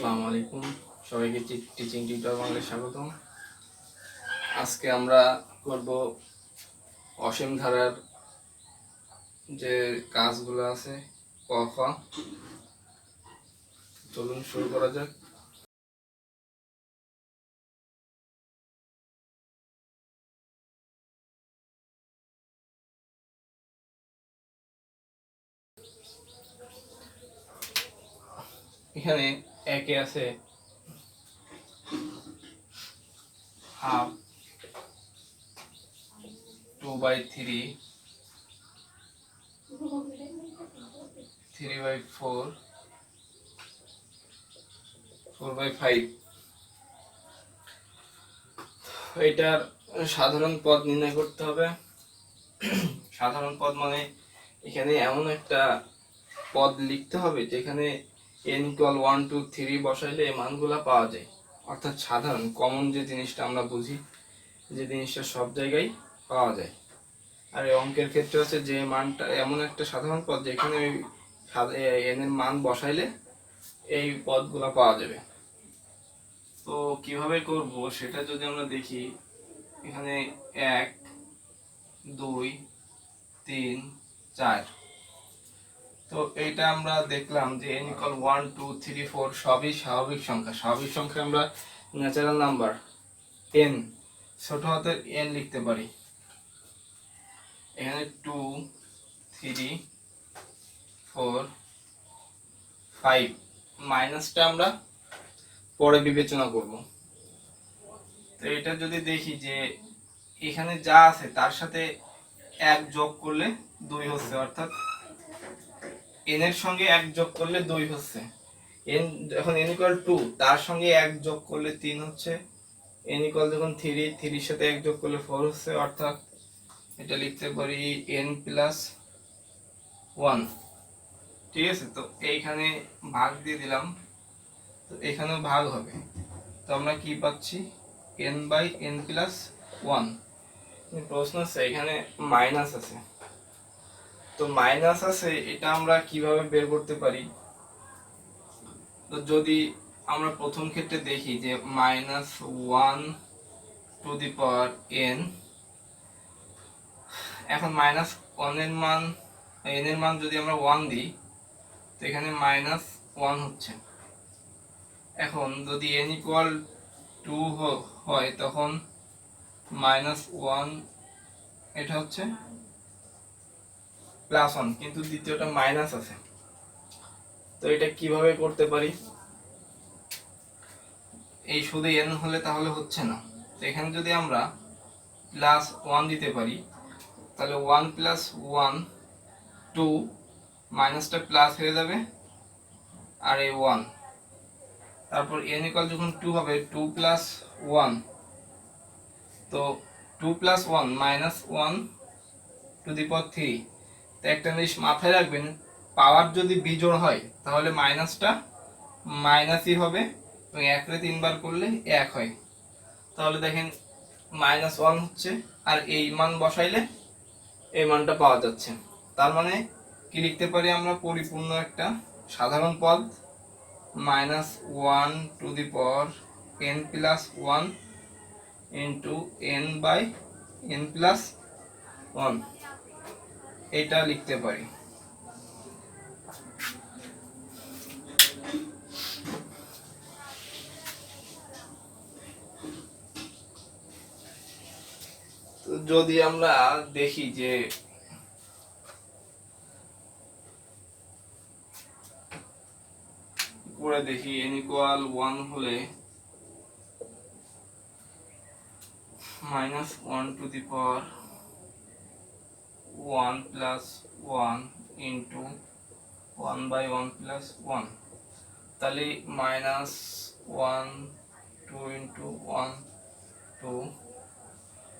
আসসালামু আলাইকুম, সবাইকে টিচিং টিউটর বাংলায় স্বাগতম। আজকে আমরা করব অসীম ধারার যে কাজগুলো আছে ক খ। চলুন শুরু করা যাক। এখানে একে আছে হাফ 2/3, 3/4, 4/5। এটার সাধারণ পদ নির্ণয় করতে হবে। সাধারণ পদ মানে এখানে এমন একটা পদ লিখতে হবে যেখানে n = 1 2 3 বসাইলে এই মানগুলা পাওয়া যায়, অর্থাৎ সাধারণ কমন যে জিনিসটা আমরা বুঝি, যে জিনিসটা সব জায়গায় পাওয়া যায়। আর এই অঙ্কের ক্ষেত্রে হচ্ছে যে মানটা এমন একটা সাধারণ পদ যেখানে n এর মান বসাইলে এই পদগুলা পাওয়া যাবে। তো কিভাবে করব সেটা যদি আমরা দেখি, এখানে 1 2 3 4, তো এইটা আমরা দেখলাম যে n = 1 2 3 4 সবই স্বাভাবিক সংখ্যা। স্বাভাবিক সংখ্যা আমরা ন্যাচারাল নাম্বার n, ছোট হাতের n লিখতে পারি। এখানে 2 3 4 5, মাইনাসটা আমরা পরে বিবেচনা করব। তো এটা যদি দেখি যে এখানে যা আছে তার সাথে 1 যোগ করলে 2 হচ্ছে, অর্থাৎ n এর সঙ্গে 1 যোগ করলে 2 হচ্ছে। n যখন n = 2 তার সঙ্গে 1 যোগ করলে 3 হচ্ছে। n = যখন 3 3 এর সাথে 1 যোগ করলে 4 হচ্ছে, অর্থাৎ এটা লিখতে পারি n + 1। ঠিক আছে, তো এইখানে ভাগ দিয়ে দিলাম, তো এখানেও ভাগ হবে। তো আমরা কি পাচ্ছি, n/n + 1। প্রশ্ন আছে এখানে মাইনাস আছে, তো মাইনাস আছে এটা আমরা কিভাবে বের করতে পারি? তো যদি আমরা প্রথম ক্ষেত্রে দেখি যে -1n, এখন -1 এর মান, n এর মান যদি আমরা 1 দিই তো এখানে -1 হচ্ছে। এখন যদি n = 2 হয় তখন -1, এটা হচ্ছে +1, কিন্তু দ্বিতীয়টা মাইনাস আছে। তো এটা কিভাবে করতে পারি? এই শুধু n হলে তাহলে হচ্ছে না, তো এখানে যদি আমরা +1 দিতে পারি তাহলে 1 + 1 2, মাইনাসটা প্লাস হয়ে যাবে আর এই 1, তারপর n = যখন 2 হবে 2 + 1, তো 2 + 1 -1^3। তো একটা জিনিস মাথায় রাখবেন, পাওয়ার যদি বিজোড় হয় তাহলে মাইনাসটা মাইনাসই হবে, এবং 1 রে 3 বার করলে 1 হয়। তাহলে দেখেন -1 হচ্ছে, আর এই মান বসাইলে এই মানটা পাওয়া যাচ্ছে। তার মানে কি লিখতে পারি আমরা পরিপূর্ণ একটা সাধারণ পদ, -1n + 1 n/n + 1, এটা লিখতে পারি। তো যদি আমরা দেখি যে করে দেখি n = 1 হলে -1 ^ 1 + 1 1/1 + 1, তাহলে -1 2 × 1 2,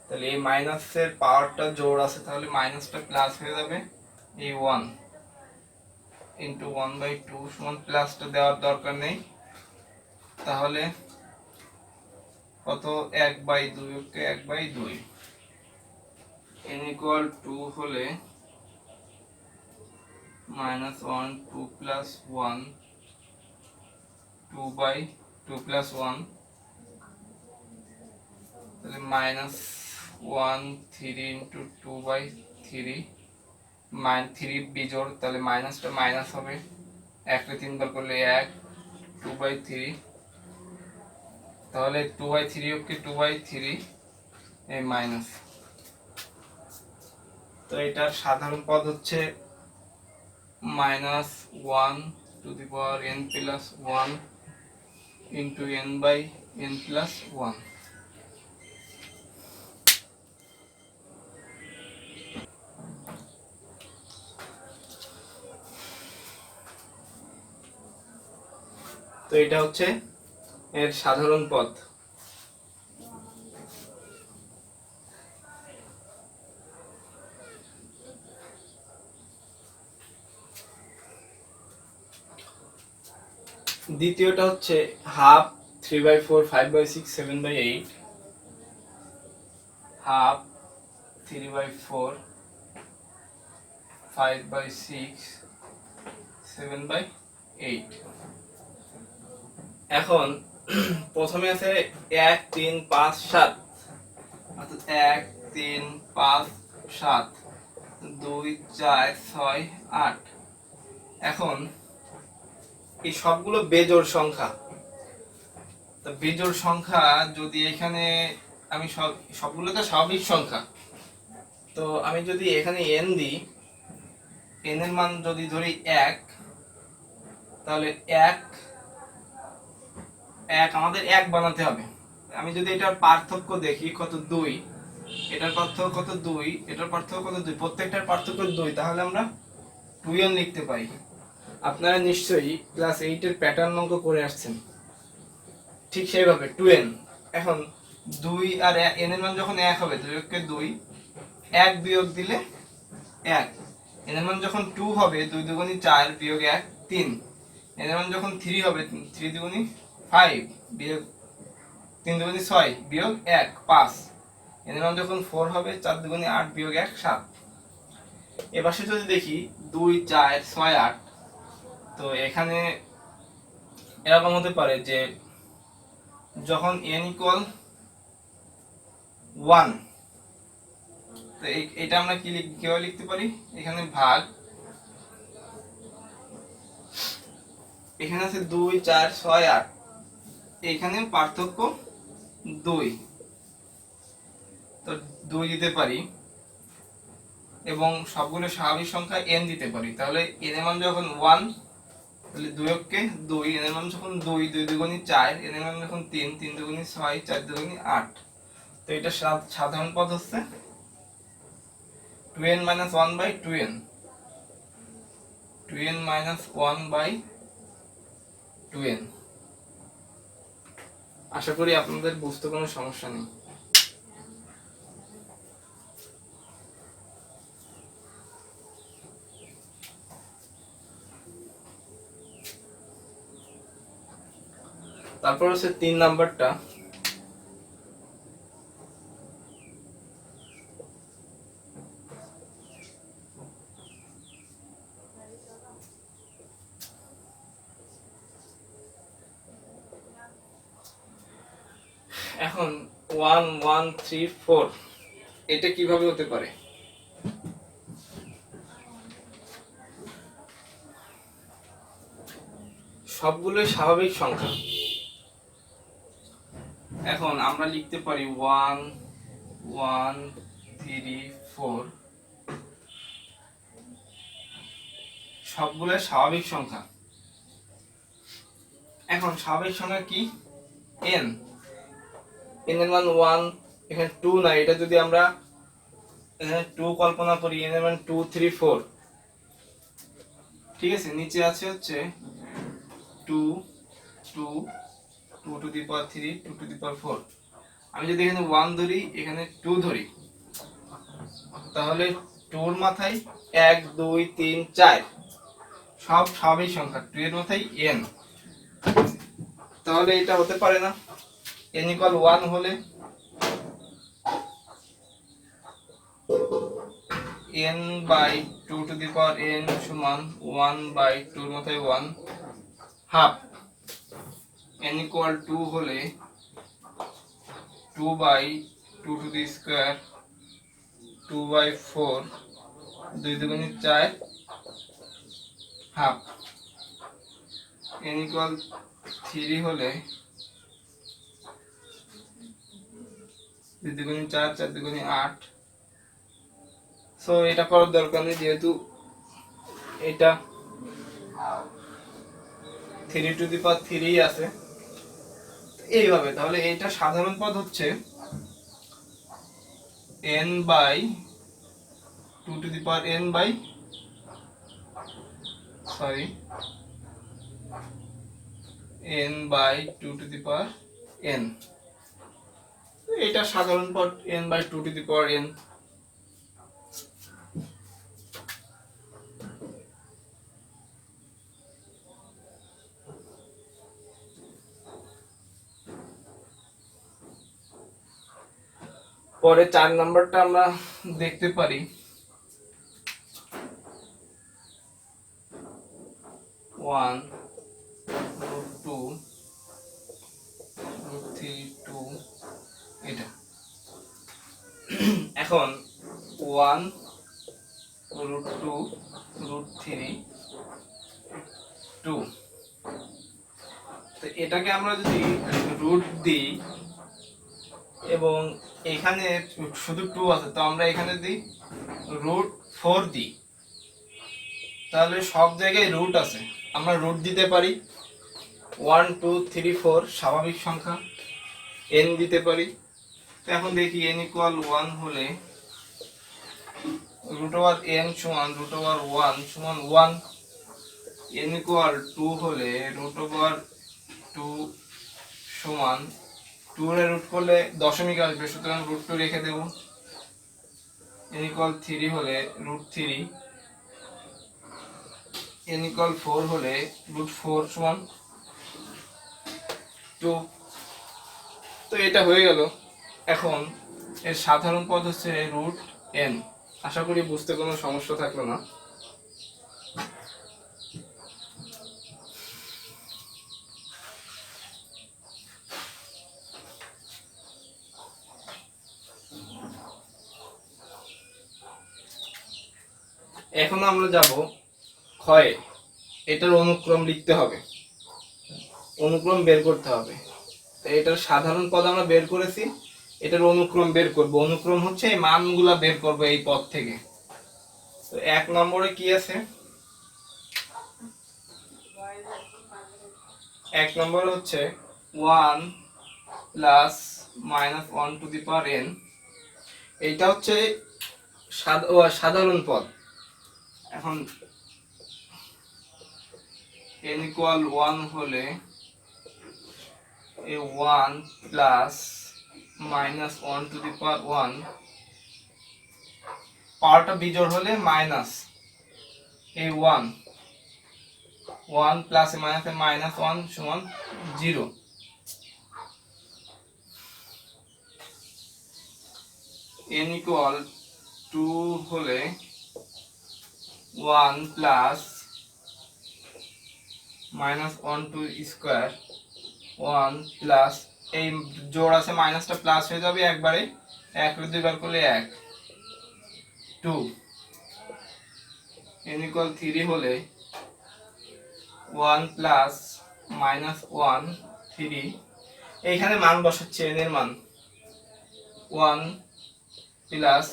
তাহলে এই মাইনাসের পাওয়ারটা জোড় আছে, তাহলে মাইনাসটা প্লাস হয়ে যাবে। এই 1 × 1/2 সমান, প্লাসটা দেওয়ার দরকার নেই, তাহলে কত, 1/2, 1/2। n = 2 হলে -1 2 + 1 2/2 প্লাস 1, তাহলে -1 3 ইন্টু 2/3, -3 বিজোড়, তাহলে মাইনাসটা মাইনাস হবে, 1 রে 3 বার করলে 1, 2/3, তাহলে 2/3 ওকে 2/3 এই মাইনাস। তো এটার সাধারণ পদ হচ্ছে -1 to the power n plus 1 into n/n plus 1। তো এটা হচ্ছে এর সাধারণ পদ। দ্বিতীয়টা হচ্ছে হাফ, 3/4, 5/6, 7/8, হাফ, 3/4, 5/6, 7/8। এখন প্রথমে আছে 1 3 5 7, অর্থাৎ 1 3 5 7, 2 4 6 8। এখন এই সবগুলো বেজোড় সংখ্যা। তো বেজোড় সংখ্যা যদি এখানে আমি সবগুলো তো স্বাভাবিক সংখ্যা, তো আমি যদি এখানে n দিই, n এর মান যদি ধরি 1, তাহলে 1 আমাদের 1 বানাতে হবে। আমি যদি এটার পার্থক্য দেখি কত 2, এটার পার্থক্য কত 2, এটার পার্থক্য কত 2, প্রত্যেকটার পার্থক্য 2, তাহলে আমরা 2n লিখতে পারি। আপনারা নিশ্চয়ই ক্লাস 8 এর প্যাটার্ন অঙ্ক করে আসছেন, ঠিক সেইভাবে 2n। এখন 2 আর n এর মান যখন 1 হবে, 2 কে 2, 1 বিয়োগ দিলে 1। n এর মান যখন 2 হবে, 2 দুগুণী 4 বিয়োগ 1 3। n এর মান যখন 3 হবে, 3 দুগুণী 5 বিয়োগ 3 দুগুণী 6 বিয়োগ 1 5। n এর মান যখন 4 হবে, 4 দুগুণী 8 বিয়োগ 1 7। এবারে যদি দেখি 2 4 6 8, তো এখানে এরকম হতে পারে যে যখন n ইকুয়াল 1, তো এটা আমরা কিভাবে লিখতে পারি, এখানে ভাগ, এখানে আছে 2 4 6 8, এখানে পার্থক্য 2, তো 2 দিতে পারি এবং সবগুলো স্বাভাবিক সংখ্যা n দিতে পারি। তাহলে n এর মান যখন 1, তাহলে 2 কে 2, n এর মান যখন 2, 2 দুগুণী 4, n এর মান যখন 3, 3 দুগুণী 6, 4 দুগুণী 8। তো এটা সাধারণ পদ হচ্ছে 2n - 1/2n, 2n - 1/2n। আশা করি আপনাদের বুঝতে কোনো সমস্যা নেই। তারপর হচ্ছে 3 নাম্বারটা, এখন 1 1 3 4, এটা কিভাবে হতে পারে? সবগুলো স্বাভাবিক সংখ্যা। এখন আমরা লিখতে পারি 1 1 3 4, সবগুলো স্বাভাবিক সংখ্যা। এখন স্বাভাবিক সংখ্যা কি? n, n এর মান 1, এখানে 2 না, এটা যদি আমরা এখানে 2 কল্পনা করি, n এর মান 2 3 4, ঠিক আছে, নিচে আছে হচ্ছে 2 2 2 two the power 3, 2 two the পাওয়ার 4। আমি যদি এখানে 1 ধরি, এখানে 2 ধরি, তাহলে 2 এর মাথায় 1 2 3 4 সব স্বাভাবিক সংখ্যা, 2 এর মাথায় n। তাহলে এটা হতে পারে না। n = 1 হলে n/2 two the power n সমান 1/2 এর মাথায় 1 হাফ। n ইকুয়াল 2 হলে 2/2 টু দি স্কয়ার 2/4 2 দুগুণে 4 হাফ। n ইকুয়াল 3 হলে 2 দুগুণে 4 4 দুগুণে 8। সো এটা করার দরকার নেই যেহেতু এটা 3 টু দি পাওয়ার 3 আছে এইভাবে। তাহলে এটা সাধারণ পদ হচ্ছে n/2 two the power n/2 two the power n। এটা সাধারণ পদ n/2 two the power n। পরে 4 নাম্বারটা আমরা দেখতে পারি 1 √2 √3 2 এটা। এখন 1 √2 √3 2, তো এটাকে আমরা যদি রুট দিই এবং এখানে শুধু 2 আছে তো আমরা এখানে দিই √4 দিই, তাহলে সব জায়গায় রুট আছে আমরা রুট দিতে পারি। 1 2 3 4 স্বাভাবিক সংখ্যা n দিতে পারি। তো এখন দেখি n ইকুয়াল 1 হলে √n সমান √1 সমান 1। n ইকুয়াল 2 হলে √2 সমান 2 এর রুট করলে দশমিক আসবে, সুতরাং √2 রেখে দেব। n ইকুয়াল 3 হলে √3। n ইকুয়াল 4 হলে √4 সমান 2। তো এটা হয়ে গেল। এখন এর সাধারণ পদ হচ্ছে √n। আশা করি বুঝতে কোনো সমস্যা থাকলো না। এখন আমরা যাব ক্ষয়ে। এটার অনুক্রম লিখতে হবে, অনুক্রম বের করতে হবে। তো এটার সাধারণ পদ আমরা বের করেছি, এটার অনুক্রম বের করব। অনুক্রম হচ্ছে এই মানগুলা বের করব এই পদ থেকে। তো 1 নম্বরে কি আছে? 1 নম্বরে হচ্ছে 1 + -1 টু দি পাওয়ার n। এইটা হচ্ছে সাধারণ পদ। এখন n ইকুয়াল 1 হলে এই 1 + -1 টু দি পাওয়ার 1 পাওয়ারটা বিজোড় হলে মাইনাস এই 1 প্লাস মাইনাসে -1 সমান 0। n ইকুয়াল 2 হলে 1 + -1 টু স্কয়ার 1 প্লাস এই জোড় আছে মাইনাসটা প্লাস হয়ে যাবে একবারে, 1 এর 2 বার করলে 1 2। n ইকুয়াল 3 হলে 1 + -1 3। এইখানে মান বসাচ্ছি n এর মান 1 প্লাস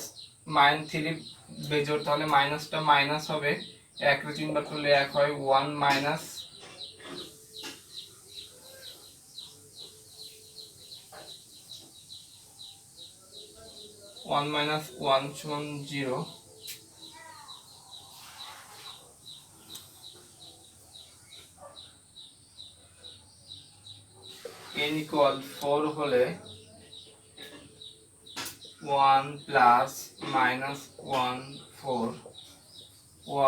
-3 বেজোড়, তাহলে মাইনাসটা মাইনাস হবে, 1 এর 3 বার করলে 1 হয়। 1 - 1 সমান 0। n ইকুয়াল 4 হলে 1 + -1 4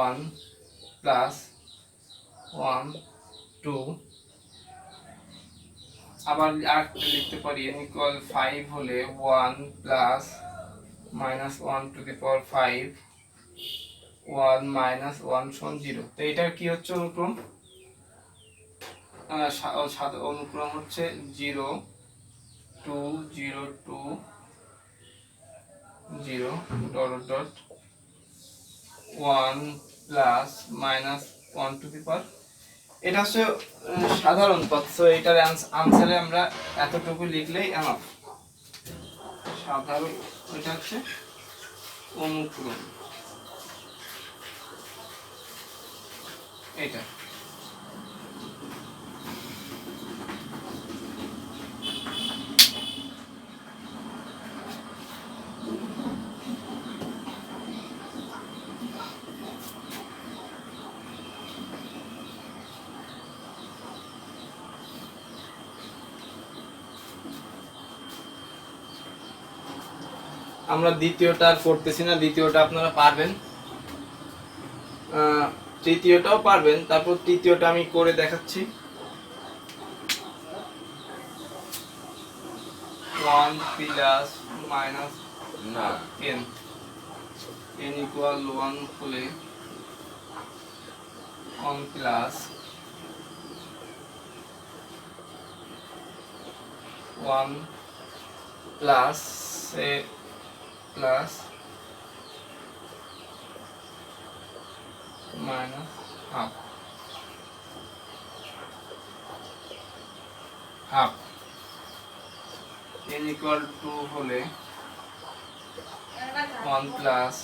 1 + 1 2। আবার আরেকটা লিখতে পারি n ইকুয়াল 5 হলে 1 + -1 টু দি পাওয়ার 5 1 - 1 সমান 0। তো এটা কি হচ্ছে অনুক্রম? অনুক্রম হচ্ছে 0 2 0 2 0 dot dot 1 plus minus 1 to the power. এটা হচ্ছে সাধারণ পদ, সো এটার আনসারে আমরা এতটুকু লিখলেই এনাফ। সাধারণ, এটা হচ্ছে অনুক্রম, এটা আমরা দ্বিতীয়টা আর করতেছি না, দ্বিতীয়টা আপনারা পারবেন, তৃতীয়টাও পারবেন, তারপর তৃতীয়টা আমি করে দেখাচ্ছি। 1 প্লাস মাইনাস না n ইকুয়াল 1 হলে 1 plus 1 plus plus minus half half n equal 2 হলে 1 plus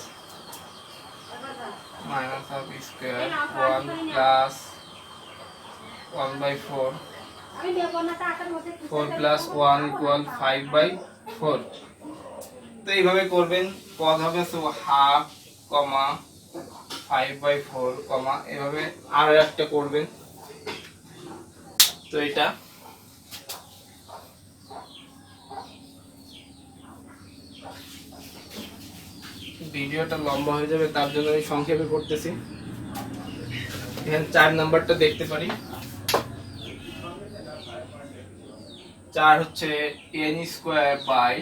minus half square 1 plus 1/4 4 plus 1 equal 5/4। তো এইভাবে করবেন, পদ হবে সো হাফ কমা 5/4 কমা, এভাবে আরো একটা করবেন। তো এটা ভিডিওটা লম্বা হয়ে যাবে, তার জন্য আমি সংক্ষেপে করতেছি। এখানে 4 নাম্বারটা দেখতে পারি। 4 হচ্ছে n square by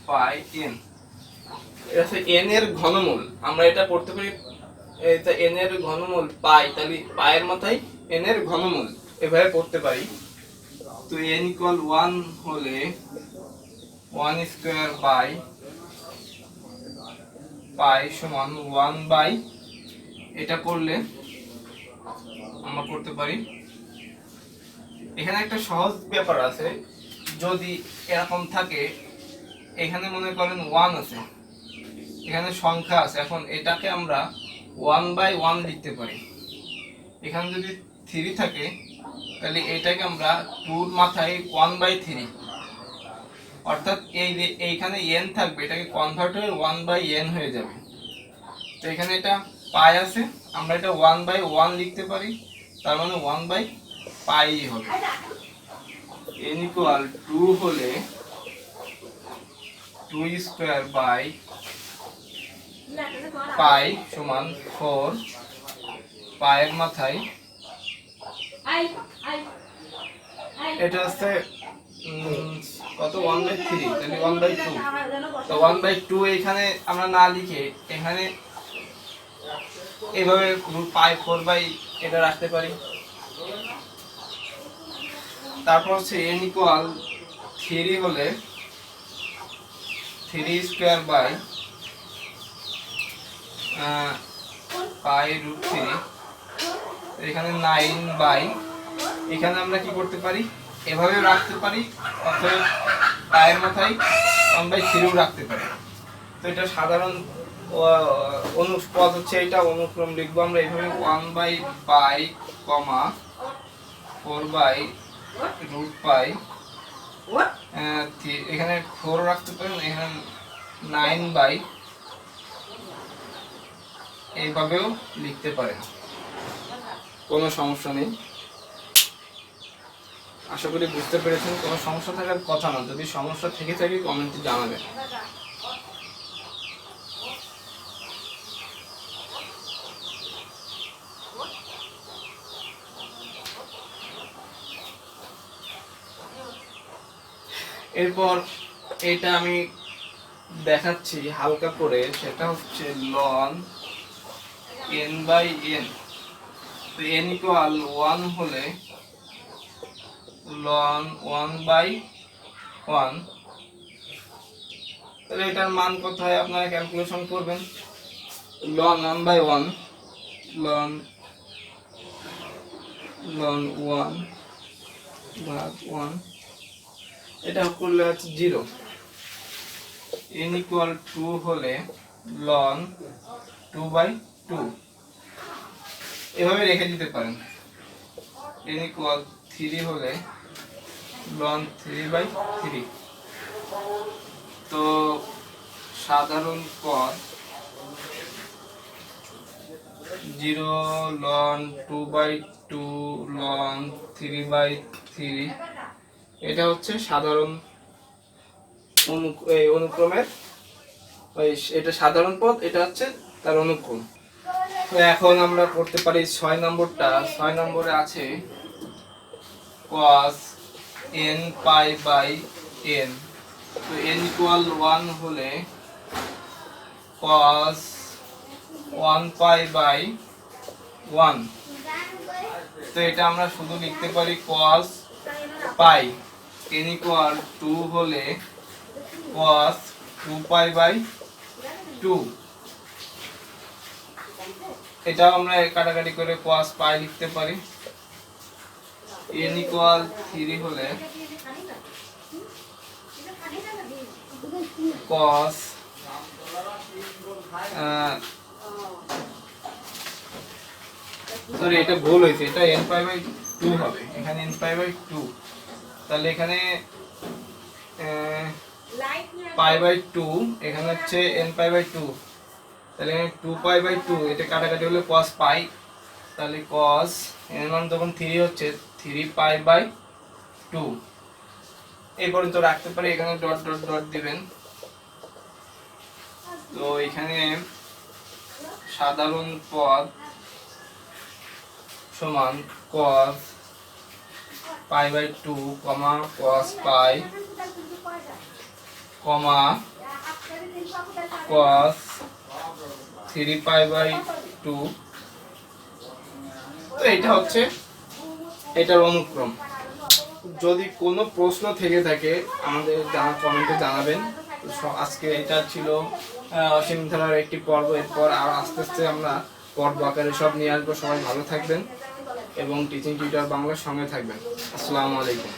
pi n, এটা হচ্ছে n এর ঘনমূল। আমরা এটা করতে পারি, এটা n এর ঘনমূল পাই, তাহলে পায়ের মাথায় n এর ঘনমূল এভাবে করতে পারি। তো n ইকুয়াল 1 হলে 1 স্কয়ার বাই পাই সমান 1 বাই, এটা করলে আমরা করতে পারি। এখানে একটা সহজ ব্যাপার আছে, যদি এরকম থাকে, এখানে মনে করেন 1 আছে, এখানে সংখ্যা আছে, এখন এটাকে আমরা 1/1 লিখতে পারি। এখানে যদি 3 থাকে, তাহলে এটাকে আমরা 2 এর মাথায় 1/3, অর্থাৎ এইখানে n থাকবে, এটাকে কনভার্ট হয়ে 1/n হয়ে যাবে। তো এখানে এটা পাই আছে, আমরা এটা 1/1 লিখতে পারি, তার মানে 1/পাই হবে। n ইকুয়াল 2 হলে 2 স্কয়ার বাই পাই সমান 4, পায়ের মাথায় এটা হচ্ছে কত 1/3, তাহলে 1/2। তো 1/2 এখানে আমরা না লিখে এখানে এইভাবে পাই 4 এটা রাখতে পারি। তারপর হচ্ছে n ইকুয়াল 3 হলে 3 স্কয়ার বাই পাই রুট 3, এখানে 9 এখানে আমরা কি করতে পারি, এভাবে রাখতে পারি, অথবা পায়ের মাথায় 1/3 রাখতে পারি। তো এটা সাধারণ অনুপদ হচ্ছে, এটা অনুক্রম লিখবো আমরা এভাবে 1/পাই কমা 4/√পাই, এখানে 4 রাখতে পারেন, এখানে 9 এইভাবেও লিখতে পারেন, কোনো সমস্যা নেই। আশা করি বুঝতে পেরেছেন, কোনো সমস্যা থাকার কথা না, যদি সমস্যা থেকে থাকে কমেন্টে জানাবেন। এরপর এটা আমি দেখাচ্ছি হালকা করে, সেটা হচ্ছে ln n/n। তো n ইকুয়াল 1 হলে ln 1/1, তাহলে এটার মান কত হয় আপনারা ক্যালকুলেশন করবেন। ln 1/1 ln 1/1 এটা করলে আছে 0। n ইকুয়াল 2 হলে ln 2/2 এভাবে রেখে দিতে পারেন। n ইকুয়াল 3 হলে ln 3/3। তো সাধারণ পদ 0 ln 2/2 ln 3/3 এটা হচ্ছে সাধারণ অনুক্রমের এটা সাধারণ পদ, এটা হচ্ছে তার অনুক্রম। তো এখন আমরা করতে পারি 6 নম্বরটা। 6 নম্বরে আছে cos n/n। তো n ইকুয়াল 1 হলে cos 1/1। তো এটা আমরা শুধু লিখতে পারি cos পাই। n ইকুয়াল 2 হলে cos 2π/2। এটাও আমরা কাটাকাটি করে cos পাই লিখতে পারি। n ইকুয়াল 3 হলে cos সরি এটা ভুল হয়েছে, এটা nπ/2 হবে, এখানে nπ/2। তাহলে এখানে π/2, এখানে হচ্ছে nπ/2, তাহলে 2π/2 এটা কাটাকাটি হলে cos পাই। তাহলে cos এর মান তখন 3 হচ্ছে 3π/2। এই পর্যন্ত রাখতে পারি, এখানে ডট ডট ডট দিবেন। তো এখানে সাধারণ পদ সমান cos π/2 cos পাই cos 3π/2। তো এটা হচ্ছে এটার অনুক্রম। যদি কোনো প্রশ্ন থেকে থাকে আমাদের কমেন্টে জানাবেন। আজকে এটা ছিল অসীম ধারার একটি পর্ব। এরপর আর আস্তে আস্তে আমরা পর্ব আকারে সব নিয়ে আসবো। সবাই ভালো থাকবেন এবং টিচিং টিউটর বাংলার সঙ্গে থাকবেন। আসসালামু আলাইকুম।